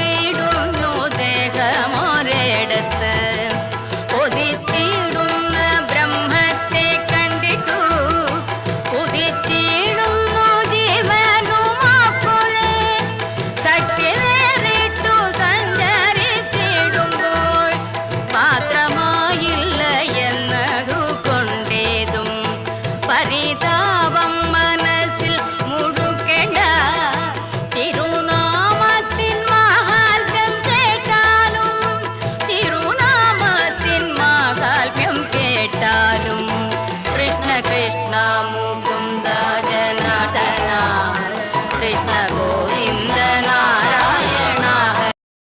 കൊണ്ടിടുന്നു ദേഹമൊരിടത്ത്. കൊതിച്ചിടുന്ന ബ്രഹ്മത്തെ കണ്ടിട്ടു കുതിച്ചിടുന്നു ജീവനുമാക്കുഴേ. ശക്തി വേറിട്ടു സഞ്ചരിച്ചിടുമ്പോൾ മാത്രമായില്ല എന്നതു കൊണ്ടേതും പരിതാപം മനസ്സിൽ മുഴുക്കേണ്ട. തിരുനാമത്തിൻ മഹാത്മ്യം കേട്ടാലും തിരുനാമത്തിൻ മഹാത്മ്യം കേട്ടാലും കൃഷ്ണ കൃഷ്ണ മുകുന്ദ ജനാർദ്ദന കൃഷ്ണ